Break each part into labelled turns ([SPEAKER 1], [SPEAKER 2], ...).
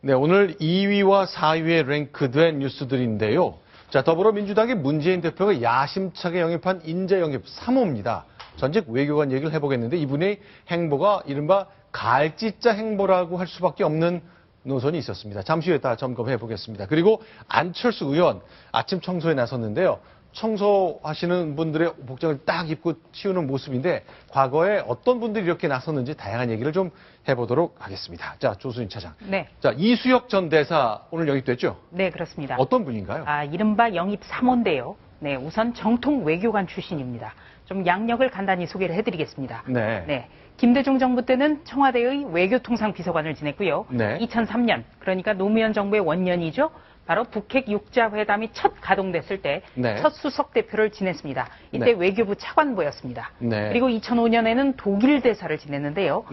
[SPEAKER 1] 네, 오늘 2위와 4위에 랭크된 뉴스들인데요. 자, 더불어민주당의 문재인 대표가 야심차게 영입한 인재 영입 3호입니다. 전직 외교관 얘기를 해보겠는데 이분의 행보가 이른바 갈짓자 행보라고 할 수밖에 없는 노선이 있었습니다. 잠시 후에 다 점검해 보겠습니다. 그리고 안철수 의원 아침 청소에 나섰는데요. 청소하시는 분들의 복장을 딱 입고 치우는 모습인데 과거에 어떤 분들이 이렇게 나섰는지 다양한 얘기를 좀 해보도록 하겠습니다. 자, 조수진 차장.
[SPEAKER 2] 네.
[SPEAKER 1] 자, 이수혁 전 대사 오늘 영입됐죠?
[SPEAKER 2] 네, 그렇습니다.
[SPEAKER 1] 어떤 분인가요?
[SPEAKER 2] 이른바 영입 3호인데요. 네, 우선 정통 외교관 출신입니다. 좀 양력을 간단히 소개를 해드리겠습니다.
[SPEAKER 1] 네.
[SPEAKER 2] 김대중 정부 때는 청와대의 외교통상비서관을 지냈고요.
[SPEAKER 1] 네.
[SPEAKER 2] 2003년, 그러니까 노무현 정부의 원년이죠. 바로 북핵 육자회담이 첫 가동됐을 때 첫 수석 대표를 지냈습니다. 이때 외교부 차관보였습니다. 그리고 2005년에는 독일 대사를 지냈는데요.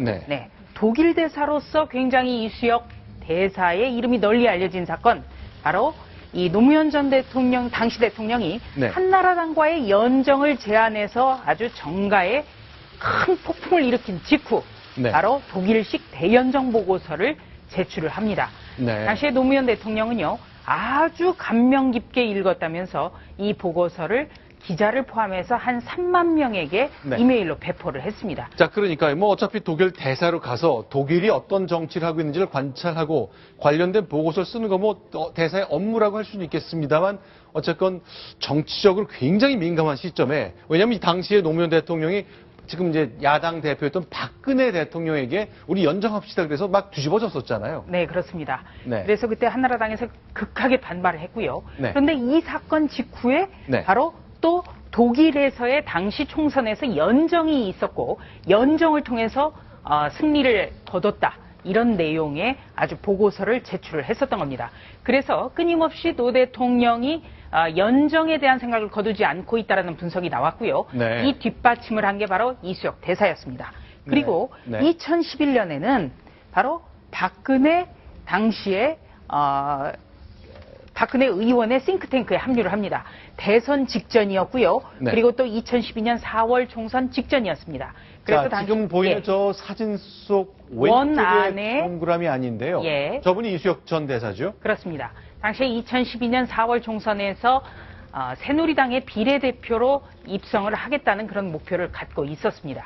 [SPEAKER 2] 독일 대사로서 굉장히 이수혁 대사의 이름이 널리 알려진 사건, 바로 이 노무현 전 대통령, 당시 대통령이 한나라당과의 연정을 제안해서 아주 정가에 큰 폭풍을 일으킨 직후 바로 독일식 대연정 보고서를 제출을 합니다. 당시에 노무현 대통령은요, 아주 감명 깊게 읽었다면서 이 보고서를 기자를 포함해서 한 3만 명에게 이메일로 배포를 했습니다.
[SPEAKER 1] 자, 그러니까 뭐 어차피 독일 대사로 가서 독일이 어떤 정치를 하고 있는지를 관찰하고 관련된 보고서를 쓰는 거 뭐 대사의 업무라고 할 수는 있겠습니다만 어쨌건 정치적으로 굉장히 민감한 시점에, 왜냐하면 이 당시에 노무현 대통령이 지금 이제 야당 대표였던 박근혜 대통령에게 우리 연정합시다 그래서 막 뒤집어졌었잖아요.
[SPEAKER 2] 네, 그렇습니다. 그래서 그때 한나라당에서 극하게 반발을 했고요. 그런데 이 사건 직후에 바로 또 독일에서의 당시 총선에서 연정이 있었고 연정을 통해서 승리를 거뒀다. 이런 내용의 아주 보고서를 제출을 했었던 겁니다. 그래서 끊임없이 노 대통령이 연정에 대한 생각을 거두지 않고 있다는 분석이 나왔고요. 이 뒷받침을 한 게 바로 이수혁 대사였습니다. 그리고 2011년에는 바로 박근혜 당시에 박근혜 의원의 싱크탱크에 합류를 합니다. 대선 직전이었고요. 그리고 또 2012년 4월 총선 직전이었습니다. 그래서
[SPEAKER 1] 자, 지금 보이는 저 사진 속 왼쪽의 동그라미 아닌데요. 저분이 이수혁 전 대사죠?
[SPEAKER 2] 그렇습니다. 당시에 2012년 4월 총선에서 새누리당의 비례대표로 입성을 하겠다는 그런 목표를 갖고 있었습니다.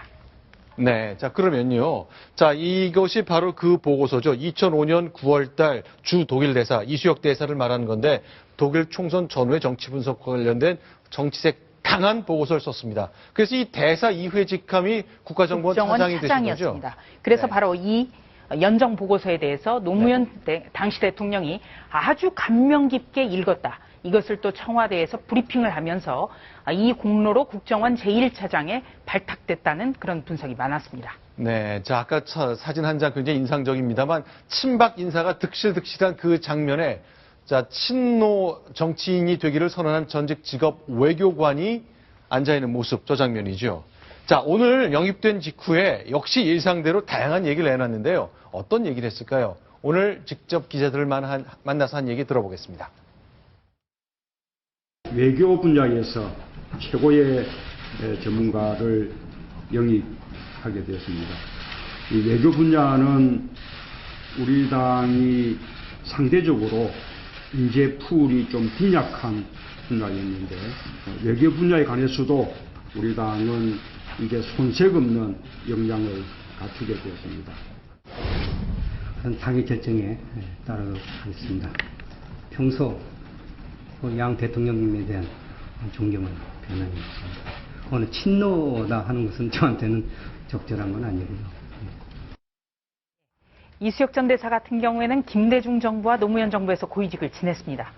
[SPEAKER 1] 네, 자 그러면요. 자, 이것이 바로 그 보고서죠. 2005년 9월달 주 독일 대사 이수혁 대사를 말하는 건데 독일 총선 전후의 정치 분석과 관련된 정치색 강한 보고서를 썼습니다. 그래서 이 대사 이후의 직함이 국가정보원 차장이 되신 거죠?
[SPEAKER 2] 그래서 바로 이 연정 보고서에 대해서 노무현 당시 대통령이 아주 감명 깊게 읽었다. 이것을 또 청와대에서 브리핑을 하면서 이 공로로 국정원 제1차장에 발탁됐다는 그런 분석이 많았습니다.
[SPEAKER 1] 네, 자 아까 사진 한 장 굉장히 인상적입니다만 친박 인사가 득실득실한 그 장면에 자 친노 정치인이 되기를 선언한 전직 직업 외교관이 앉아있는 모습, 저 장면이죠. 자, 오늘 영입된 직후에 역시 예상대로 다양한 얘기를 내놨는데요. 어떤 얘기를 했을까요? 오늘 직접 기자들을 만나서 한 얘기 들어보겠습니다.
[SPEAKER 3] 외교 분야에서 최고의 전문가를 영입하게 되었습니다. 이 외교 분야는 우리 당이 상대적으로 인재 풀이 좀 빈약한 분야였는데 외교 분야에 관해서도 우리 당은 이게 손색 없는 역량을 갖추게 되었습니다.
[SPEAKER 4] 당의 결정에 따르도록 하겠습니다. 평소 양 대통령님에 대한 존경을 표현하는 것입니다. 오늘 친노다 하는 것은 저한테는 적절한 건 아니고요.
[SPEAKER 2] 이수혁 전 대사 같은 경우에는 김대중 정부와 노무현 정부에서 고위직을 지냈습니다.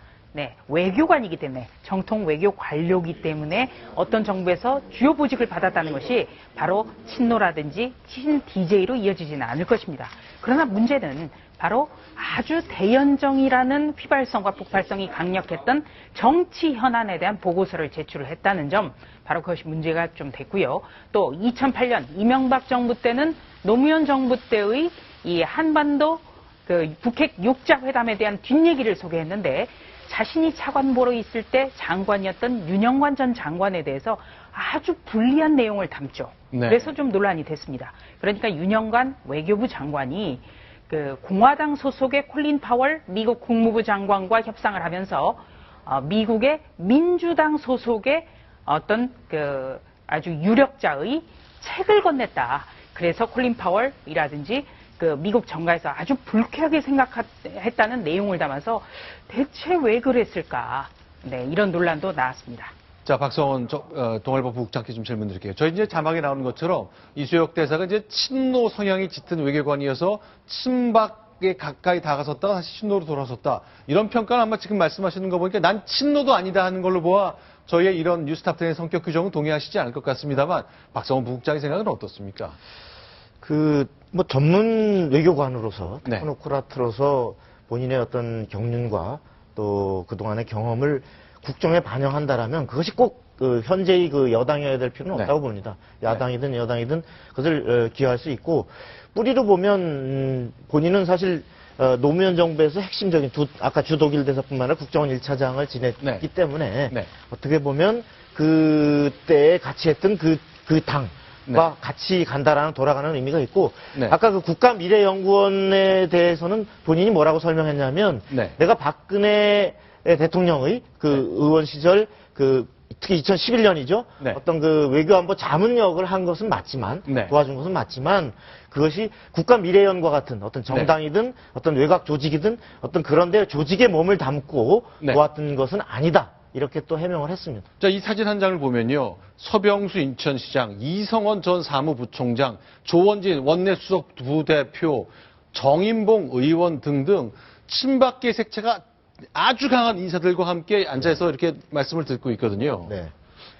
[SPEAKER 2] 외교관이기 때문에 정통 외교 관료이기 때문에 어떤 정부에서 주요 보직을 받았다는 것이 바로 친노라든지 친 DJ로 이어지지는 않을 것입니다. 그러나 문제는 바로 아주 대연정이라는 휘발성과 폭발성이 강력했던 정치 현안에 대한 보고서를 제출을 했다는 점, 바로 그것이 문제가 좀 됐고요. 또 2008년 이명박 정부 때는 노무현 정부 때의 이 한반도 그 북핵 육자회담에 대한 뒷얘기를 소개했는데 자신이 차관보로 있을 때 장관이었던 윤영관 전 장관에 대해서 아주 불리한 내용을 담죠. 그래서 좀 논란이 됐습니다. 그러니까 윤영관 외교부 장관이 그 공화당 소속의 콜린 파월 미국 국무부 장관과 협상을 하면서 미국의 민주당 소속의 어떤 그 아주 유력자의 책을 건넸다. 그래서 콜린 파월이라든지 그 미국 정가에서 아주 불쾌하게 생각했다는 내용을 담아서 대체 왜 그랬을까? 네, 이런 논란도 나왔습니다.
[SPEAKER 1] 자, 박성원 동아일보 부국장께 좀 질문 드릴게요. 저희 이제 자막에 나오는 것처럼 이수혁 대사가 이제 친노 성향이 짙은 외교관이어서 친박에 가까이 다가섰다가 다시 친노로 돌아섰다. 이런 평가는 아마 지금 말씀하시는 거 보니까 난 친노도 아니다 하는 걸로 보아 저희의 이런 뉴스탑10의 성격 규정은 동의하시지 않을 것 같습니다만 박성원 부국장의 생각은 어떻습니까?
[SPEAKER 5] 뭐 전문 외교관으로서
[SPEAKER 1] 네.
[SPEAKER 5] 테크노크라트로서 본인의 어떤 경륜과 또 그동안의 경험을 국정에 반영한다라면 그것이 꼭 현재의 그 여당이어야 될 필요는
[SPEAKER 1] 네.
[SPEAKER 5] 없다고 봅니다. 야당이든 여당이든 그것을 기여할 수 있고 뿌리로 보면 본인은 사실 노무현 정부에서 핵심적인 아까 주독일 대사뿐만 아니라 국정원 1차장을 지냈기
[SPEAKER 1] 네.
[SPEAKER 5] 때문에
[SPEAKER 1] 네.
[SPEAKER 5] 어떻게 보면 그때에 같이 했던 그 당.
[SPEAKER 1] 네.
[SPEAKER 5] 같이 간다라는 돌아가는 의미가 있고
[SPEAKER 1] 네.
[SPEAKER 5] 아까 그 국가미래연구원에 대해서는 본인이 뭐라고 설명했냐면
[SPEAKER 1] 네.
[SPEAKER 5] 내가 박근혜 대통령의 그 의원 시절 특히 2011년이죠.
[SPEAKER 1] 네.
[SPEAKER 5] 어떤 그 외교안보 자문역을 한 것은 맞지만
[SPEAKER 1] 네.
[SPEAKER 5] 도와준 것은 맞지만 그것이 국가미래연구와 같은 어떤 정당이든 어떤 외곽 조직이든 어떤 그런데 조직에 몸을 담고
[SPEAKER 1] 네.
[SPEAKER 5] 도왔던 것은 아니다. 이렇게 또 해명을 했습니다.
[SPEAKER 1] 자, 이 사진 한 장을 보면요. 서병수 인천시장, 이성원 전 사무부총장, 조원진 원내수석 부대표, 정인봉 의원 등등 친박계 색채가 아주 강한 인사들과 함께 앉아서 이렇게 말씀을 듣고 있거든요.
[SPEAKER 5] 네.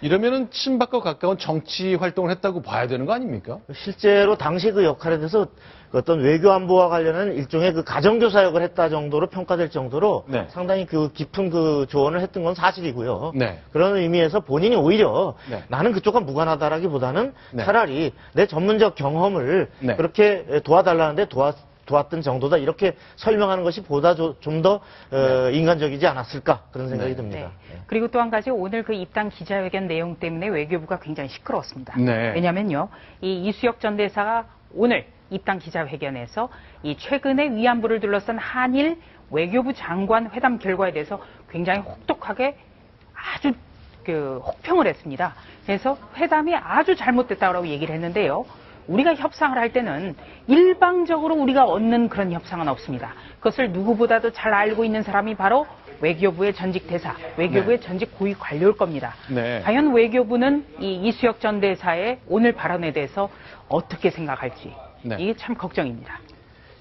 [SPEAKER 1] 이러면은 친박과 가까운 정치 활동을 했다고 봐야 되는 거 아닙니까?
[SPEAKER 5] 실제로 당시 그 역할에 대해서 어떤 외교안보와 관련한 일종의 그 가정교사역을 했다 정도로 평가될 정도로
[SPEAKER 1] 네.
[SPEAKER 5] 상당히 그 깊은 그 조언을 했던 건 사실이고요.
[SPEAKER 1] 네.
[SPEAKER 5] 그런 의미에서 본인이 오히려
[SPEAKER 1] 네.
[SPEAKER 5] 나는 그쪽과 무관하다라기보다는
[SPEAKER 1] 네.
[SPEAKER 5] 차라리 내 전문적 경험을
[SPEAKER 1] 네.
[SPEAKER 5] 그렇게 도와달라는데 도왔던 정도다 이렇게 설명하는 것이 보다 좀 더 인간적이지 않았을까 그런 생각이
[SPEAKER 1] 네.
[SPEAKER 5] 듭니다.
[SPEAKER 2] 네. 그리고 또 한 가지 오늘 그 입당 기자회견 내용 때문에 외교부가 굉장히 시끄러웠습니다.
[SPEAKER 1] 네.
[SPEAKER 2] 왜냐면요. 이 이수혁 전 대사가 오늘 입당 기자회견에서 이 최근에 위안부를 둘러싼 한일 외교부 장관 회담 결과에 대해서 굉장히 혹독하게 아주 혹평을 했습니다. 그래서 회담이 아주 잘못됐다고 얘기를 했는데요. 우리가 협상을 할 때는 일방적으로 우리가 얻는 그런 협상은 없습니다. 그것을 누구보다도 잘 알고 있는 사람이 바로 외교부의 전직 대사, 외교부의 전직 고위 관료일 겁니다.
[SPEAKER 1] 네.
[SPEAKER 2] 과연 외교부는 이 이수혁 전 대사의 오늘 발언에 대해서 어떻게 생각할지
[SPEAKER 1] 네.
[SPEAKER 2] 이게 참 걱정입니다.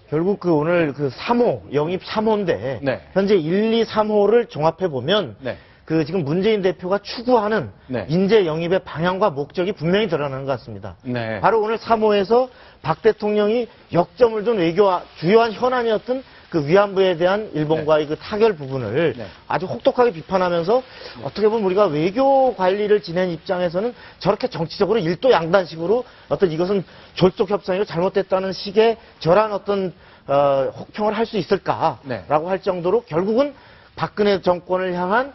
[SPEAKER 5] 결국 오늘 3호, 영입 3호인데
[SPEAKER 1] 네.
[SPEAKER 5] 현재 1, 2, 3호를 종합해 보면
[SPEAKER 1] 네.
[SPEAKER 5] 지금 문재인 대표가 추구하는
[SPEAKER 1] 네.
[SPEAKER 5] 인재 영입의 방향과 목적이 분명히 드러나는 것 같습니다.
[SPEAKER 1] 네.
[SPEAKER 5] 바로 오늘 3호에서 박 대통령이 역점을 둔 외교와 주요한 현안이었던 그 위안부에 대한 일본과의 그 타결 부분을
[SPEAKER 1] 네.
[SPEAKER 5] 아주 혹독하게 비판하면서 어떻게 보면 우리가 외교 관리를 지낸 입장에서는 저렇게 정치적으로 일도 양단식으로 어떤 이것은 졸속 협상이고 잘못됐다는 식의 저런 어떤 혹평을 할 수 있을까라고
[SPEAKER 1] 네.
[SPEAKER 5] 할 정도로 결국은 박근혜 정권을 향한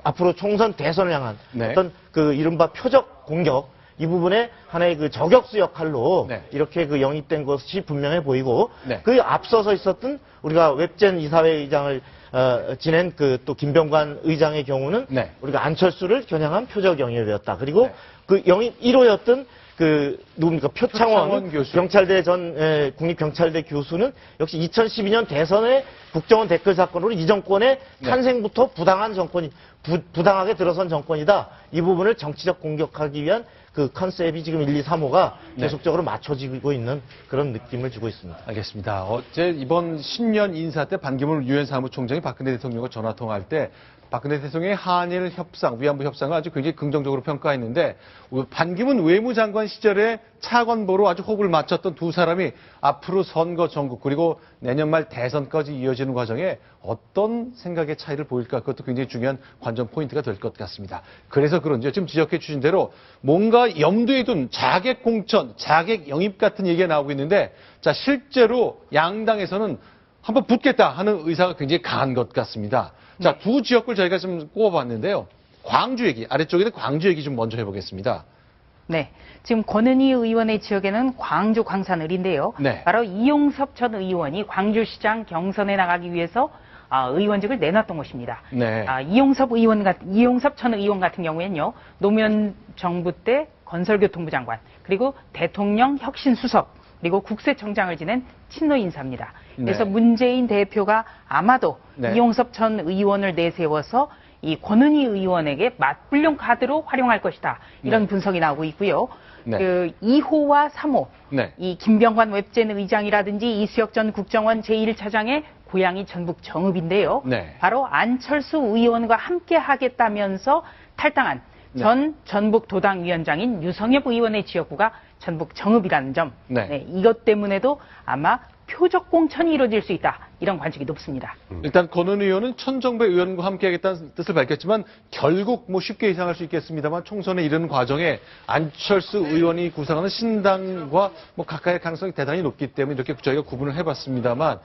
[SPEAKER 5] 앞으로 총선 대선을 향한
[SPEAKER 1] 네.
[SPEAKER 5] 어떤 이른바 표적 공격 이 부분에 하나의 저격수 역할로
[SPEAKER 1] 네.
[SPEAKER 5] 이렇게 영입된 것이 분명해 보이고
[SPEAKER 1] 네.
[SPEAKER 5] 앞서서 있었던 우리가 웹젠 이사회 의장을 지낸 또 김병관 의장의 경우는
[SPEAKER 1] 네.
[SPEAKER 5] 우리가 안철수를 겨냥한 표적 영입이었다. 그리고
[SPEAKER 1] 네.
[SPEAKER 5] 영입 1호였던 누굽니까? 표창원
[SPEAKER 1] 교수.
[SPEAKER 5] 경찰대 전 국립경찰대 교수는 역시 2012년 대선의 국정원 댓글 사건으로 이 정권의
[SPEAKER 1] 네.
[SPEAKER 5] 탄생부터 부당한 정권이 부당하게 들어선 정권이다. 이 부분을 정치적 공격하기 위한 컨셉이 지금 1, 2, 3호가
[SPEAKER 1] 네.
[SPEAKER 5] 계속적으로 맞춰지고 있는 그런 느낌을 주고 있습니다.
[SPEAKER 1] 알겠습니다. 어제 이번 신년 인사 때 반기문 유엔 사무총장이 박근혜 대통령과 전화 통화할 때 박근혜 대통령의 한일 협상, 위안부 협상을 아주 굉장히 긍정적으로 평가했는데 반기문 외무장관 시절에 차관보로 아주 호흡을 맞췄던 두 사람이 앞으로 선거 전국 그리고 내년 말 대선까지 이어지는 과정에 어떤 생각의 차이를 보일까 그것도 굉장히 중요한 관전 포인트가 될 것 같습니다. 그래서 그런지 지금 지적해 주신 대로 뭔가 염두에 둔 자객 공천, 자객 영입 같은 얘기가 나오고 있는데 자 실제로 양당에서는 한번 붙겠다 하는 의사가 굉장히 강한 것 같습니다. 자, 두 지역을 저희가 좀 꼽아봤는데요. 광주 얘기, 아래쪽에는 광주 얘기 좀 먼저 해보겠습니다.
[SPEAKER 2] 네. 지금 권은희 의원의 지역에는 광주 광산을인데요.
[SPEAKER 1] 네.
[SPEAKER 2] 바로 이용섭 전 의원이 광주시장 경선에 나가기 위해서 의원직을 내놨던 곳입니다.
[SPEAKER 1] 네.
[SPEAKER 2] 이용섭 전 의원 같은 경우에는요, 노무현 정부 때 건설교통부 장관, 그리고 대통령 혁신수석, 그리고 국세청장을 지낸 친노 인사입니다. 그래서
[SPEAKER 1] 네.
[SPEAKER 2] 문재인 대표가 아마도
[SPEAKER 1] 네.
[SPEAKER 2] 이용섭 전 의원을 내세워서 이 권은희 의원에게 맞불용 카드로 활용할 것이다. 이런
[SPEAKER 1] 네.
[SPEAKER 2] 분석이 나오고 있고요.
[SPEAKER 1] 네.
[SPEAKER 2] 그 2호와 3호,
[SPEAKER 1] 네.
[SPEAKER 2] 이 김병관 웹젠 의장이라든지 이수혁 전 국정원 제1차장의 고향이 전북 정읍인데요.
[SPEAKER 1] 네.
[SPEAKER 2] 바로 안철수 의원과 함께 하겠다면서 탈당한
[SPEAKER 1] 네.
[SPEAKER 2] 전 전북도당위원장인 유성엽 의원의 지역구가 전북 정읍이라는 점.
[SPEAKER 1] 네.
[SPEAKER 2] 이것 때문에도 아마 표적 공천이 이루어질 수 있다. 이런 관측이 높습니다.
[SPEAKER 1] 일단 권은희 의원은 천정배 의원과 함께하겠다는 뜻을 밝혔지만 결국 뭐 쉽게 예상할 수 있겠습니다만 총선에 이르는 과정에 안철수 의원이 구상하는 신당과 뭐 가까이의 가능성이 대단히 높기 때문에 이렇게 저희가 구분을 해봤습니다만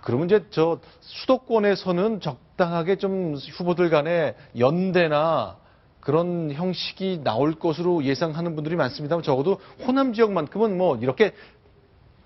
[SPEAKER 1] 그러면 이제 저 수도권에서는 적당하게 좀 후보들 간에 연대나 그런 형식이 나올 것으로 예상하는 분들이 많습니다만 적어도 호남 지역만큼은 뭐 이렇게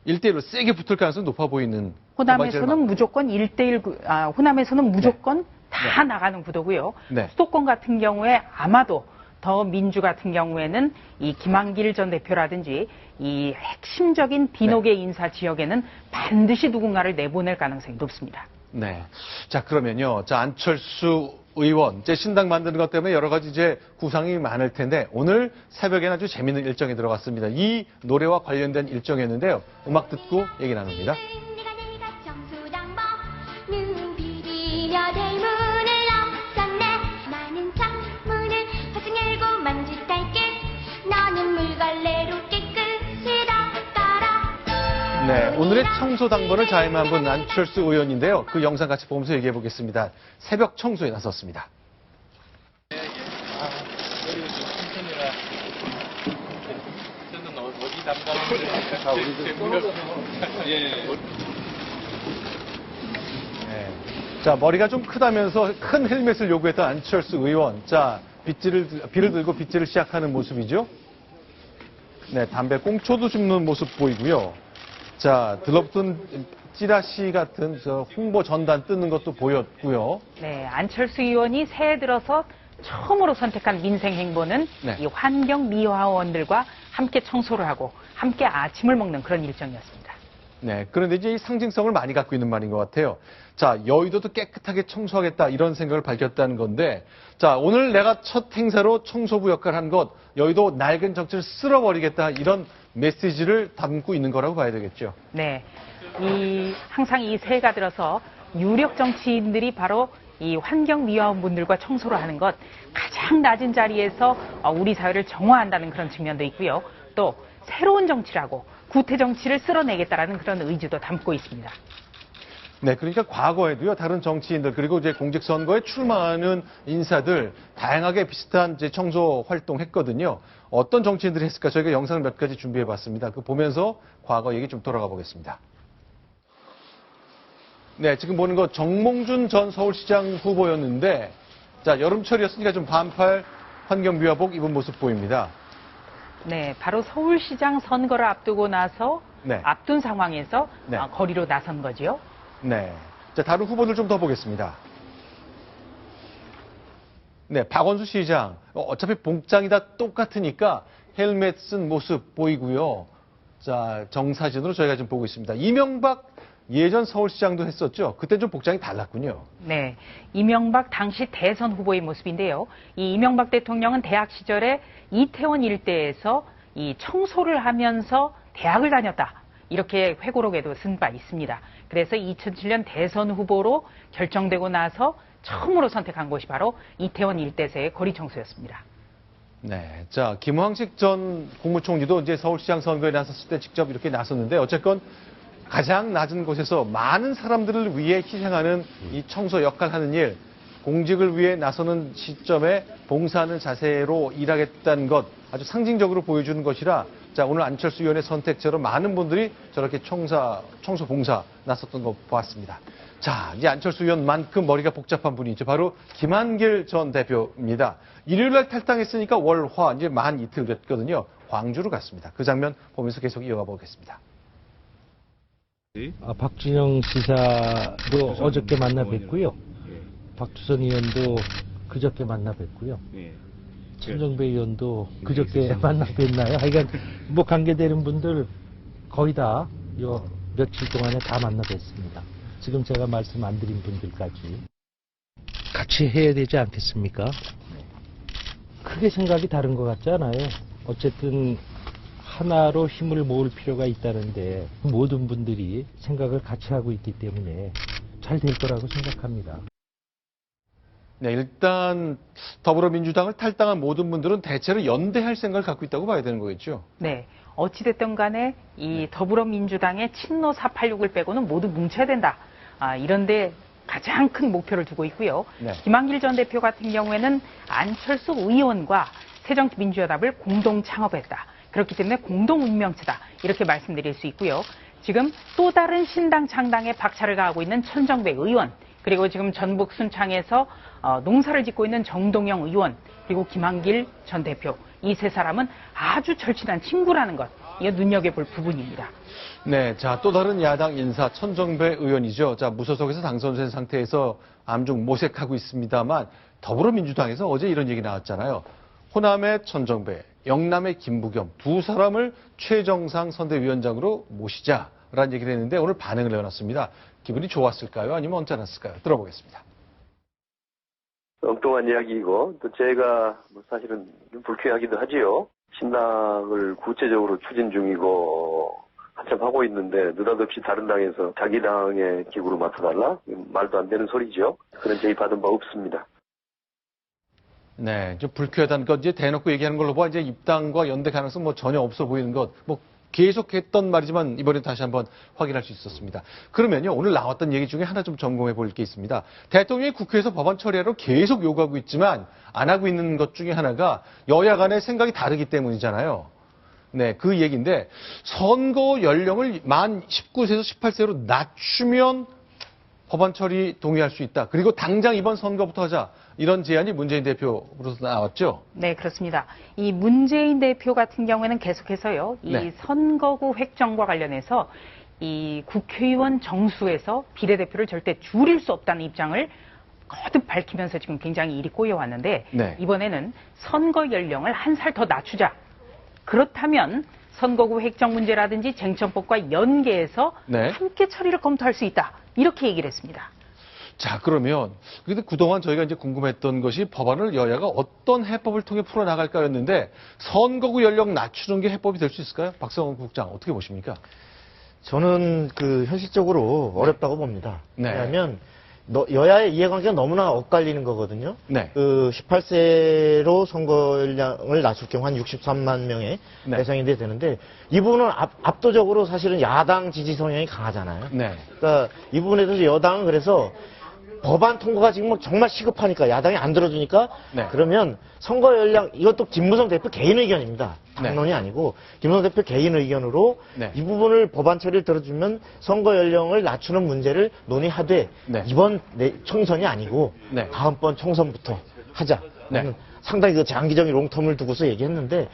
[SPEAKER 1] 1대1로 세게 붙을 가능성이 높아 보이는.
[SPEAKER 2] 호남에서는 무조건 1대1, 호남에서는 무조건 다 나가는 구도고요.
[SPEAKER 1] 네.
[SPEAKER 2] 수도권 같은 경우에 아마도 더 민주 같은 경우에는 이 김한길 전 대표라든지 이 핵심적인 비노계 인사 지역에는 반드시 누군가를 내보낼 가능성이 높습니다.
[SPEAKER 1] 네. 자, 그러면요. 자, 안철수 의원, 이제 신당 만드는 것 때문에 여러 가지 이제 구상이 많을 텐데 오늘 새벽에는 아주 재밌는 일정이 들어갔습니다. 이 노래와 관련된 일정이었는데요. 음악 듣고 얘기 나눕니다. 네, 오늘의 청소 당번을 자임한 분 안철수 의원인데요. 그 영상 같이 보면서 얘기해 보겠습니다. 새벽 청소에 나섰습니다. 자, 머리가 좀 크다면서 큰 헬멧을 요구했던 안철수 의원. 자, 비를 들고 빗질을 시작하는 모습이죠. 네, 담배 꽁초도 줍는 모습 보이고요. 자, 들러붙은 찌라시 같은 저 홍보 전단 뜯는 것도 보였고요.
[SPEAKER 2] 네, 안철수 의원이 새해 들어서 처음으로 선택한 민생 행보는
[SPEAKER 1] 네.
[SPEAKER 2] 이 환경 미화원들과 함께 청소를 하고 함께 아침을 먹는 그런 일정이었습니다.
[SPEAKER 1] 네, 그런데 이제 이 상징성을 많이 갖고 있는 말인 것 같아요. 자, 여의도도 깨끗하게 청소하겠다 이런 생각을 밝혔다는 건데, 자, 오늘 내가 첫 행사로 청소부 역할을 한 것, 여의도 낡은 정치를 쓸어버리겠다 이런 메시지를 담고 있는 거라고 봐야 되겠죠.
[SPEAKER 2] 네, 항상 이 새해가 들어서 유력 정치인들이 바로 이 환경미화원분들과 청소를 하는 것 가장 낮은 자리에서 우리 사회를 정화한다는 그런 측면도 있고요. 또 새로운 정치라고 구태 정치를 쓸어내겠다라는 그런 의지도 담고 있습니다.
[SPEAKER 1] 네, 그러니까 과거에도요, 다른 정치인들, 그리고 이제 공직선거에 출마하는 인사들, 다양하게 비슷한 이제 청소 활동 했거든요. 어떤 정치인들이 했을까? 저희가 영상을 몇 가지 준비해 봤습니다. 그 보면서 과거 얘기 좀 돌아가 보겠습니다. 네, 지금 보는 거 정몽준 전 서울시장 후보였는데, 자, 여름철이었으니까 좀 반팔 환경미화복 입은 모습 보입니다.
[SPEAKER 2] 네, 바로 서울시장 선거를 앞두고 나서
[SPEAKER 1] 네.
[SPEAKER 2] 앞둔 상황에서
[SPEAKER 1] 네.
[SPEAKER 2] 거리로 나선 거죠.
[SPEAKER 1] 네. 자, 다른 후보들 좀 더 보겠습니다. 네, 박원순 시장. 어차피 복장이 다 똑같으니까 헬멧 쓴 모습 보이고요. 자, 정사진으로 저희가 지금 보고 있습니다. 이명박 예전 서울시장도 했었죠. 그때 좀 복장이 달랐군요.
[SPEAKER 2] 네, 이명박 당시 대선 후보의 모습인데요. 이 이명박 대통령은 대학 시절에 이태원 일대에서 이 청소를 하면서 대학을 다녔다. 이렇게 회고록에도 쓴 바 있습니다. 그래서 2007년 대선 후보로 결정되고 나서 처음으로 선택한 곳이 바로 이태원 일대에서의 거리 청소였습니다.
[SPEAKER 1] 네, 자, 김황식 전 국무총리도 이제 서울시장 선거에 나섰을 때 직접 이렇게 나섰는데 어쨌건 가장 낮은 곳에서 많은 사람들을 위해 희생하는 이 청소 역할하는 일 공직을 위해 나서는 시점에 봉사하는 자세로 일하겠다는 것 아주 상징적으로 보여주는 것이라 자, 오늘 안철수 의원의 선택처럼 많은 분들이 저렇게 청소 봉사 나섰던 거 보았습니다. 자, 이제 안철수 의원만큼 머리가 복잡한 분이 있죠. 바로 김한길 전 대표입니다. 일요일 날 탈당했으니까 월, 화 이제 만 이틀 됐거든요. 광주로 갔습니다. 그 장면 보면서 계속 이어가 보겠습니다.
[SPEAKER 6] 박준영 지사도 어저께 만나 뵀고요. 박주선 의원도 그저께 만나 뵀고요. 천정배 의원도 그저께 만나 뵀나요? 하여간 뭐 관계되는 분들 거의 다 요 며칠 동안에 다 만나 뵀습니다. 지금 제가 말씀 안 드린 분들까지 같이 해야 되지 않겠습니까? 크게 생각이 다른 것 같지 않아요? 어쨌든 하나로 힘을 모을 필요가 있다는데 모든 분들이 생각을 같이 하고 있기 때문에 잘 될 거라고 생각합니다.
[SPEAKER 1] 네, 일단 더불어민주당을 탈당한 모든 분들은 대체로 연대할 생각을 갖고 있다고 봐야 되는 거겠죠?
[SPEAKER 2] 네. 어찌됐든 간에 이 더불어민주당의 친노 486을 빼고는 모두 뭉쳐야 된다. 이런데 가장 큰 목표를 두고 있고요.
[SPEAKER 1] 네.
[SPEAKER 2] 김한길 전 대표 같은 경우에는 안철수 의원과 새정치민주연합을 공동 창업했다. 그렇기 때문에 공동 운명체다. 이렇게 말씀드릴 수 있고요. 지금 또 다른 신당 창당에 박차를 가하고 있는 천정배 의원, 그리고 지금 전북 순창에서 농사를 짓고 있는 정동영 의원, 그리고 김한길 전 대표, 이 세 사람은 아주 절친한 친구라는 것, 이거 눈여겨볼 부분입니다.
[SPEAKER 1] 네, 자, 또 다른 야당 인사 천정배 의원이죠. 자, 무소속에서 당선된 상태에서 암중 모색하고 있습니다만 더불어민주당에서 어제 이런 얘기 나왔잖아요. 호남의 천정배, 영남의 김부겸 두 사람을 최정상 선대위원장으로 모시자라는 얘기를 했는데 오늘 반응을 내놨습니다. 기분이 좋았을까요? 아니면 언짢았을까요? 들어보겠습니다.
[SPEAKER 7] 엉뚱한 이야기이고 또 제가 사실은 좀 불쾌하기도 하지요. 신당을 구체적으로 추진 중이고 한참 하고 있는데 느닷없이 다른 당에서 자기 당의 기구로 맡아달라? 말도 안 되는 소리죠. 그런 제의 받은 바 없습니다.
[SPEAKER 1] 네, 좀 불쾌하다는 것 이제 대놓고 얘기하는 걸로 봐 이제 입당과 연대 가능성 뭐 전혀 없어 보이는 것 뭐 계속했던 말이지만 이번에 다시 한번 확인할 수 있었습니다. 그러면요 오늘 나왔던 얘기 중에 하나 좀 점검해 볼 게 있습니다. 대통령이 국회에서 법안 처리하러 계속 요구하고 있지만 안 하고 있는 것 중에 하나가 여야 간의 생각이 다르기 때문이잖아요. 네, 그 얘기인데 선거 연령을 만 19세에서 18세로 낮추면 법안 처리 동의할 수 있다. 그리고 당장 이번 선거부터 하자. 이런 제안이 문재인 대표로서 나왔죠?
[SPEAKER 2] 네, 그렇습니다. 이 문재인 대표 같은 경우에는 계속해서요. 이
[SPEAKER 1] 네.
[SPEAKER 2] 선거구 획정과 관련해서 이 국회의원 정수에서 비례대표를 절대 줄일 수 없다는 입장을 거듭 밝히면서 지금 굉장히 일이 꼬여왔는데
[SPEAKER 1] 네.
[SPEAKER 2] 이번에는 선거 연령을 한 살 더 낮추자. 그렇다면 선거구 획정 문제라든지 쟁점법과 연계해서
[SPEAKER 1] 네.
[SPEAKER 2] 함께 처리를 검토할 수 있다. 이렇게 얘기를 했습니다.
[SPEAKER 1] 자, 그러면 근데 그동안 저희가 이제 궁금했던 것이 법안을 여야가 어떤 해법을 통해 풀어나갈까였는데 선거구 연령 낮추는 게 해법이 될 수 있을까요? 박성원 국장 어떻게 보십니까?
[SPEAKER 5] 저는 현실적으로 어렵다고 봅니다.
[SPEAKER 1] 네.
[SPEAKER 5] 왜냐하면 여야의 이해관계가 너무나 엇갈리는 거거든요.
[SPEAKER 1] 네.
[SPEAKER 5] 18세로 선거 연령을 낮출 경우 한 63만 명의
[SPEAKER 1] 네.
[SPEAKER 5] 대상이 되는데 이 부분은 압도적으로 사실은 야당 지지 성향이 강하잖아요.
[SPEAKER 1] 네.
[SPEAKER 5] 그러니까 이 부분에 대해서 여당은 그래서 법안 통과가 지금 정말 시급하니까 야당이 안 들어주니까
[SPEAKER 1] 네.
[SPEAKER 5] 그러면 선거 연령 이것도 김무성 대표 개인 의견입니다.
[SPEAKER 1] 네.
[SPEAKER 5] 당론이 아니고 김무성 대표 개인 의견으로
[SPEAKER 1] 네.
[SPEAKER 5] 이 부분을 법안 처리를 들어주면 선거 연령을 낮추는 문제를 논의하되
[SPEAKER 1] 네.
[SPEAKER 5] 이번 총선이 아니고
[SPEAKER 1] 네.
[SPEAKER 5] 다음번 총선부터 하자.
[SPEAKER 1] 네.
[SPEAKER 5] 상당히 그 장기적인 롱텀을 두고서 얘기했는데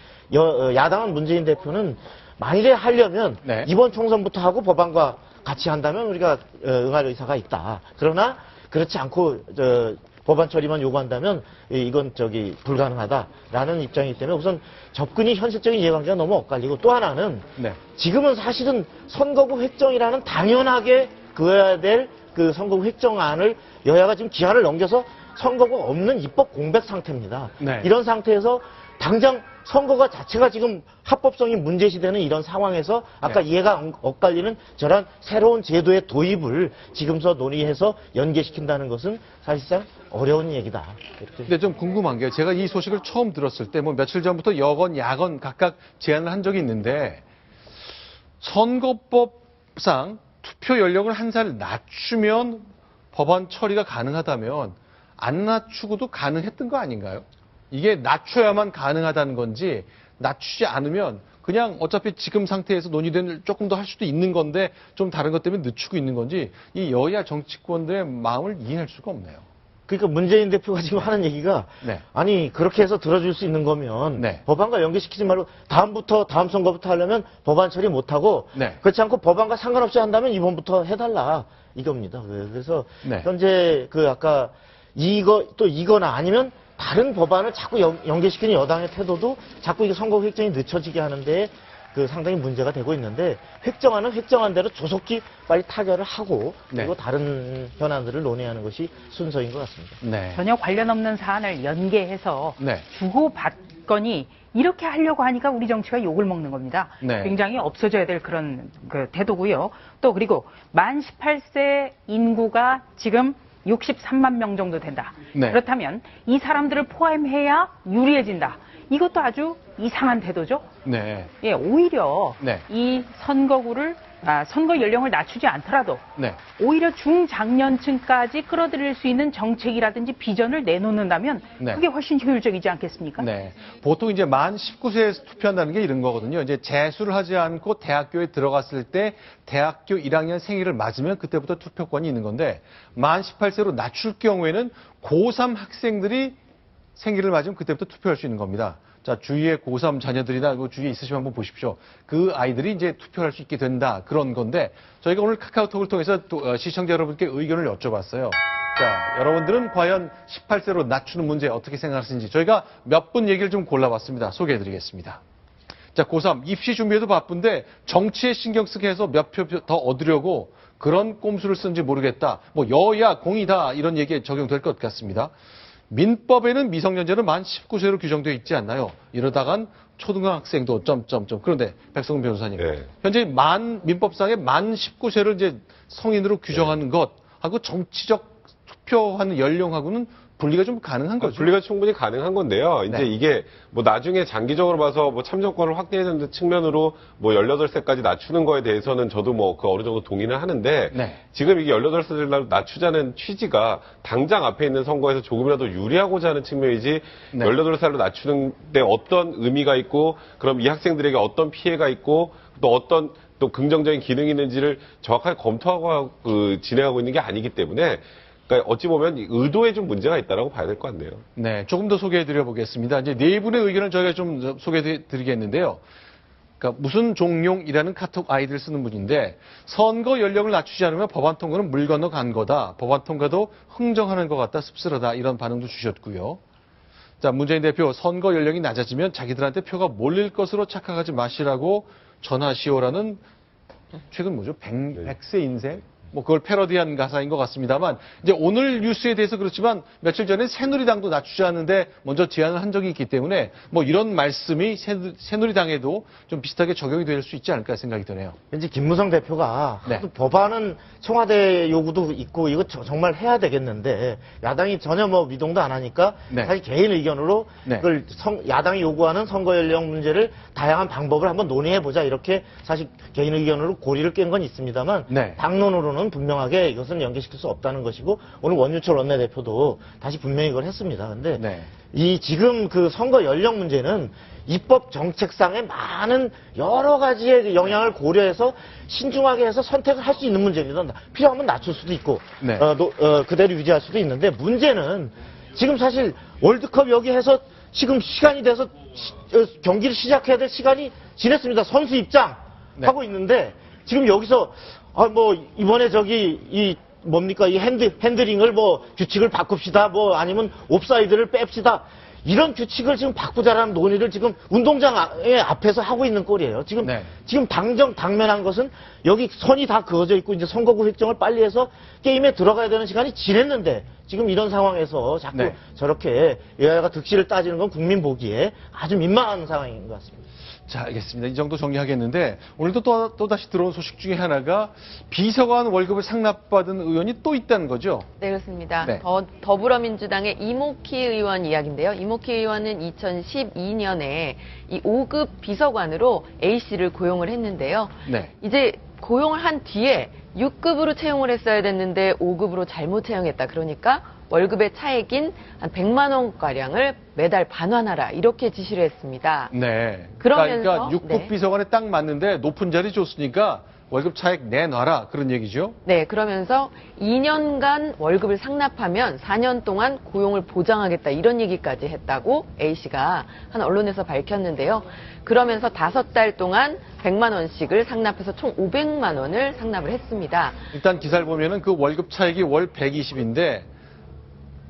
[SPEAKER 5] 야당은 문재인 대표는 만일에 하려면
[SPEAKER 1] 네.
[SPEAKER 5] 이번 총선부터 하고 법안과 같이 한다면 우리가 응할 의사가 있다. 그러나 그렇지 않고 법안 처리만 요구한다면 이건 불가능하다라는 입장이기 때문에 우선 접근이 현실적인 이해관계가 너무 엇갈리고 또 하나는
[SPEAKER 1] 네.
[SPEAKER 5] 지금은 사실은 선거구 획정이라는 당연하게 그어야 될 그 선거구 획정안을 여야가 지금 기한을 넘겨서 선거구가 없는 입법 공백 상태입니다.
[SPEAKER 1] 네.
[SPEAKER 5] 이런 상태에서 당장 선거가 자체가 지금 합법성이 문제시되는 이런 상황에서 아까
[SPEAKER 1] 네.
[SPEAKER 5] 이해가 엇갈리는 저런 새로운 제도의 도입을 지금서 논의해서 연계시킨다는 것은 사실상 어려운 얘기다. 이렇게.
[SPEAKER 1] 근데 좀 궁금한 게 제가 이 소식을 처음 들었을 때 뭐 며칠 전부터 여건, 야건 각각 제안을 한 적이 있는데 선거법상 투표 연령을 한 살 낮추면 법안 처리가 가능하다면 안 낮추고도 가능했던 거 아닌가요? 이게 낮춰야만 가능하다는 건지 낮추지 않으면 그냥 어차피 지금 상태에서 논의된 조금 더 할 수도 있는 건데 좀 다른 것 때문에 늦추고 있는 건지 이 여야 정치권들의 마음을 이해할 수가 없네요.
[SPEAKER 5] 그러니까 문재인 대표가 지금 하는 얘기가
[SPEAKER 1] 네.
[SPEAKER 5] 아니 그렇게 해서 들어줄 수 있는 거면
[SPEAKER 1] 네.
[SPEAKER 5] 법안과 연계시키지 말고 다음 선거부터 하려면 법안 처리 못하고
[SPEAKER 1] 네.
[SPEAKER 5] 그렇지 않고 법안과 상관없이 한다면 이번부터 해달라 이겁니다. 그래서
[SPEAKER 1] 네.
[SPEAKER 5] 현재 그 아까 이거나 아니면 다른 법안을 자꾸 연계시키는 여당의 태도도 자꾸 이게 선거 획정이 늦춰지게 하는데 그 상당히 문제가 되고 있는데 획정안은 획정한 대로 조속히 빨리 타결을 하고 그리고
[SPEAKER 1] 네.
[SPEAKER 5] 다른 현안들을 논의하는 것이 순서인 것 같습니다.
[SPEAKER 1] 네.
[SPEAKER 2] 전혀 관련 없는 사안을 연계해서
[SPEAKER 1] 네.
[SPEAKER 2] 주고받거니 이렇게 하려고 하니까 우리 정치가 욕을 먹는 겁니다.
[SPEAKER 1] 네.
[SPEAKER 2] 굉장히 없어져야 될 그런 그 태도고요. 또 그리고 만 18세 인구가 지금 63만 명 정도 된다.
[SPEAKER 1] 네.
[SPEAKER 2] 그렇다면 이 사람들을 포함해야 유리해진다. 이것도 아주 이상한 태도죠.
[SPEAKER 1] 네.
[SPEAKER 2] 예, 오히려
[SPEAKER 1] 네.
[SPEAKER 2] 이 선거 연령을 낮추지 않더라도
[SPEAKER 1] 네.
[SPEAKER 2] 오히려 중장년층까지 끌어들일 수 있는 정책이라든지 비전을 내놓는다면
[SPEAKER 1] 네.
[SPEAKER 2] 그게 훨씬 효율적이지 않겠습니까?
[SPEAKER 1] 네. 보통 이제 만 19세에서 투표한다는 게 이런 거거든요. 이제 재수를 하지 않고 대학교에 들어갔을 때 대학교 1학년 생일을 맞으면 그때부터 투표권이 있는 건데 만 18세로 낮출 경우에는 고3 학생들이 생일을 맞으면 그때부터 투표할 수 있는 겁니다. 자, 주위에 고3 자녀들이나 주위에 있으시면 한번 보십시오. 그 아이들이 이제 투표할 수 있게 된다. 그런 건데 저희가 오늘 카카오톡을 통해서 또 시청자 여러분께 의견을 여쭤봤어요. 자, 여러분들은 과연 18세로 낮추는 문제 어떻게 생각하시는지 저희가 몇 분 얘기를 좀 골라봤습니다. 소개해드리겠습니다. 자, 고3 입시 준비에도 바쁜데 정치에 신경 쓰게 해서 몇 표 더 얻으려고 그런 꼼수를 쓰는지 모르겠다. 뭐 여야 공이다 이런 얘기에 적용될 것 같습니다. 민법에는 미성년자는 만 19세로 규정되어 있지 않나요? 이러다간 초등학생도 점점점. 그런데 백성훈 변호사님,
[SPEAKER 8] 네.
[SPEAKER 1] 현재 민법상의 만 19세를 이제 성인으로 규정하는 것하고 정치적 투표하는 연령하고는 분리가 좀 가능한 거죠?
[SPEAKER 8] 분리가 충분히 가능한 건데요. 이제
[SPEAKER 1] 네.
[SPEAKER 8] 이게 뭐 나중에 장기적으로 봐서 뭐 참정권을 확대하는 측면으로 뭐 18세까지 낮추는 거에 대해서는 저도 뭐 그 어느 정도 동의는 하는데
[SPEAKER 1] 네.
[SPEAKER 8] 지금 이게 18세를 낮추자는 취지가 당장 앞에 있는 선거에서 조금이라도 유리하고자 하는 측면이지
[SPEAKER 1] 네.
[SPEAKER 8] 18살로 낮추는데 어떤 의미가 있고 그럼 이 학생들에게 어떤 피해가 있고 또 어떤 또 긍정적인 기능이 있는지를 정확하게 검토하고 진행하고 있는 게 아니기 때문에 그러니까 어찌 보면 의도에 좀 문제가 있다라고 봐야 될 것 같네요.
[SPEAKER 1] 네, 조금 더 소개해드려 보겠습니다. 이제 네 분의 의견을 저희가 좀 소개해드리겠는데요. 그러니까 무슨 종용이라는 카톡 아이디를 쓰는 분인데 선거 연령을 낮추지 않으면 법안 통과는 물 건너 간 거다. 법안 통과도 흥정하는 것 같다. 씁쓸하다. 이런 반응도 주셨고요. 자, 문재인 대표 선거 연령이 낮아지면 자기들한테 표가 몰릴 것으로 착각하지 마시라고 전하시오라는 최근 뭐죠? 100세 인생? 뭐 그걸 패러디한 가사인 것 같습니다만 이제 오늘 뉴스에 대해서 그렇지만 며칠 전에 새누리당도 낮추자는데 먼저 제안을 한 적이 있기 때문에 뭐 이런 말씀이 새누리당에도 좀 비슷하게 적용이 될 수 있지 않을까 생각이 드네요.
[SPEAKER 5] 왠지 김무성 대표가
[SPEAKER 1] 네.
[SPEAKER 5] 법안은 청와대 요구도 있고 이거 정말 해야 되겠는데 야당이 전혀 뭐 미동도 안 하니까
[SPEAKER 1] 네.
[SPEAKER 5] 사실 개인 의견으로
[SPEAKER 1] 네.
[SPEAKER 5] 그걸 야당이 요구하는 선거 연령 문제를 다양한 방법을 한번 논의해 보자 이렇게 사실 개인 의견으로 고리를 깬 건 있습니다만
[SPEAKER 1] 네.
[SPEAKER 5] 당론으로는 분명하게 이것은 연계시킬 수 없다는 것이고 오늘 원유철 원내대표도 다시 분명히 이걸 했습니다. 근데
[SPEAKER 1] 네.
[SPEAKER 5] 이 지금 그 선거 연령 문제는 입법 정책상의 많은 여러 가지의 영향을 고려해서 신중하게 해서 선택을 할 수 있는 문제입니다. 필요하면 낮출 수도 있고
[SPEAKER 1] 네.
[SPEAKER 5] 그대로 유지할 수도 있는데 문제는 지금 사실 월드컵 여기 해서 지금 시간이 돼서 경기를 시작해야 될 시간이 지났습니다. 선수 입장
[SPEAKER 1] 네.
[SPEAKER 5] 하고 있는데 지금 여기서 뭐 이번에 이 핸들링을 뭐 규칙을 바꿉시다 뭐 아니면 옵사이드를 뺍시다 이런 규칙을 지금 바꾸자라는 논의를 지금 운동장의 앞에서 하고 있는 꼴이에요. 지금
[SPEAKER 1] 네.
[SPEAKER 5] 지금 당면한 것은 여기 선이 다 그어져 있고 이제 선거구 획정을 빨리 해서 게임에 들어가야 되는 시간이 지났는데 지금 이런 상황에서 자꾸
[SPEAKER 1] 네.
[SPEAKER 5] 저렇게 여야가 득실을 따지는 건 국민 보기에 아주 민망한 상황인 것 같습니다.
[SPEAKER 1] 자, 알겠습니다. 이 정도 정리하겠는데 오늘도 또 다시 들어온 소식 중에 하나가 비서관 월급을 상납받은 의원이 또 있다는 거죠?
[SPEAKER 9] 네, 그렇습니다.
[SPEAKER 1] 네.
[SPEAKER 9] 더불어민주당의 이모키 의원 이야기인데요. 이모키 의원은 2012년에 이 5급 비서관으로 A씨를 고용을 했는데요.
[SPEAKER 1] 네.
[SPEAKER 9] 이제 고용을 한 뒤에 6급으로 채용을 했어야 됐는데 5급으로 잘못 채용했다. 그러니까 월급의 차액인 한 100만 원가량을 매달 반환하라 이렇게 지시를 했습니다.
[SPEAKER 1] 네.
[SPEAKER 9] 그러면서
[SPEAKER 1] 그러니까 육급 비서관에 딱 맞는데 높은 자리 줬으니까 월급 차액 내놔라 그런 얘기죠?
[SPEAKER 9] 네, 그러면서 2년간 월급을 상납하면 4년 동안 고용을 보장하겠다 이런 얘기까지 했다고 A씨가 한 언론에서 밝혔는데요. 그러면서 5달 동안 100만 원씩을 상납해서 총 500만 원을 상납을 했습니다.
[SPEAKER 1] 일단 기사를 보면은 그 월급 차액이 월 120인데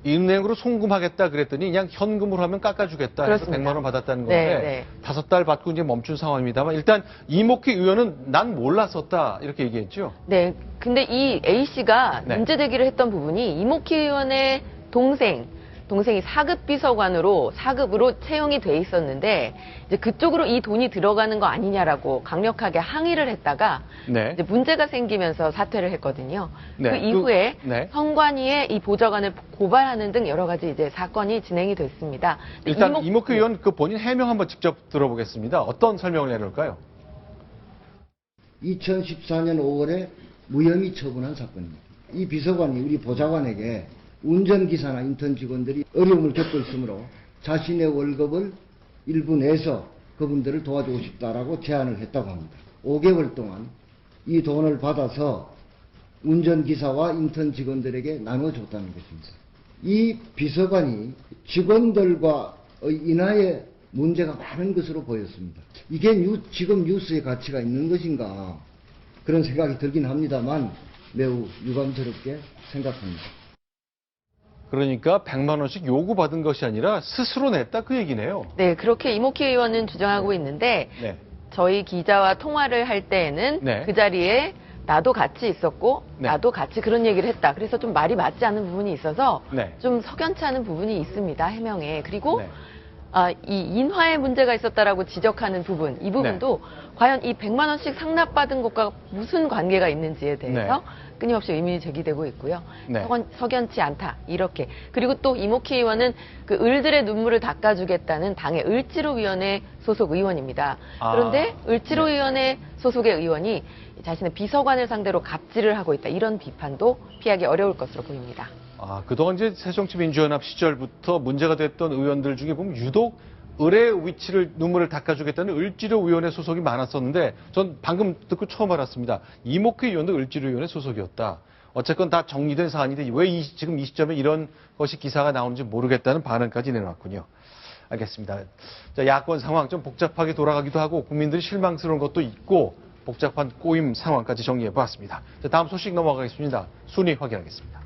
[SPEAKER 1] 은행으로 송금하겠다 그랬더니 그냥 현금으로 하면 깎아주겠다 해서
[SPEAKER 9] 그렇습니다.
[SPEAKER 1] 100만 원 받았다는 건데
[SPEAKER 9] 네.
[SPEAKER 1] 5달 받고 이제 멈춘 상황입니다만 일단 이목희 의원은 난 몰랐었다 이렇게 얘기했죠.
[SPEAKER 9] 네, 근데 이 A씨가
[SPEAKER 1] 네.
[SPEAKER 9] 문제제기를 했던 부분이 이목희 의원의 동생이 4급 비서관으로 4급으로 채용이 돼 있었는데 이제 그쪽으로 이 돈이 들어가는 거 아니냐라고 강력하게 항의를 했다가
[SPEAKER 1] 네.
[SPEAKER 9] 이제 문제가 생기면서 사퇴를 했거든요.
[SPEAKER 1] 네.
[SPEAKER 9] 그 이후에
[SPEAKER 1] 네.
[SPEAKER 9] 선관위에 이 보좌관을 고발하는 등 여러 가지 이제 사건이 진행이 됐습니다.
[SPEAKER 1] 일단 이목희 의원 그 본인 해명 한번 직접 들어보겠습니다. 어떤 설명을 내놓을까요?
[SPEAKER 10] 2014년 5월에 무혐의 처분한 사건입니다. 이 비서관이 우리 보좌관에게 운전기사나 인턴 직원들이 어려움을 겪고 있으므로 자신의 월급을 일부 내서 그분들을 도와주고 싶다라고 제안을 했다고 합니다. 5개월 동안 이 돈을 받아서 운전기사와 인턴 직원들에게 나눠줬다는 것입니다. 이 비서관이 직원들과 인하에 문제가 많은 것으로 보였습니다. 이게 지금 뉴스의 가치가 있는 것인가 그런 생각이 들긴 합니다만 매우 유감스럽게 생각합니다.
[SPEAKER 1] 그러니까 100만 원씩 요구받은 것이 아니라 스스로 냈다 그 얘기네요.
[SPEAKER 9] 네, 그렇게 이목희 의원은 주장하고 있는데
[SPEAKER 1] 네.
[SPEAKER 9] 저희 기자와 통화를 할 때에는
[SPEAKER 1] 네.
[SPEAKER 9] 그 자리에 나도 같이 있었고
[SPEAKER 1] 네.
[SPEAKER 9] 나도 같이 그런 얘기를 했다. 그래서 좀 말이 맞지 않는 부분이 있어서
[SPEAKER 1] 네.
[SPEAKER 9] 좀 석연치 않은 부분이 있습니다. 해명에. 그리고
[SPEAKER 1] 네.
[SPEAKER 9] 이 인화에 문제가 있었다라고 지적하는 부분, 이 부분도 과연 이 100만 원씩 상납받은 것과 무슨 관계가 있는지에 대해서 끊임없이 의문이 제기되고 있고요.
[SPEAKER 1] 네.
[SPEAKER 9] 석연치 않다 이렇게. 그리고 또 이목희 의원은 그 을들의 눈물을 닦아주겠다는 당의 을지로위원회 소속 의원입니다. 그런데 을지로위원회 소속의 의원이 자신의 비서관을 상대로 갑질을 하고 있다 이런 비판도 피하기 어려울 것으로 보입니다.
[SPEAKER 1] 그동안 이제 새정치민주연합 시절부터 문제가 됐던 의원들 중에 보면 유독 을의 위치를 눈물을 닦아주겠다는 을지로위원회 소속이 많았었는데 전 방금 듣고 처음 알았습니다. 이목희 의원도 을지로위원회 소속이었다. 어쨌건 다 정리된 사안인데 왜 지금 이 시점에 이런 것이 기사가 나오는지 모르겠다는 반응까지 내놨군요. 알겠습니다. 자, 야권 상황 좀 복잡하게 돌아가기도 하고 국민들이 실망스러운 것도 있고 복잡한 꼬임 상황까지 정리해 보았습니다. 자, 다음 소식 넘어가겠습니다. 순위 확인하겠습니다.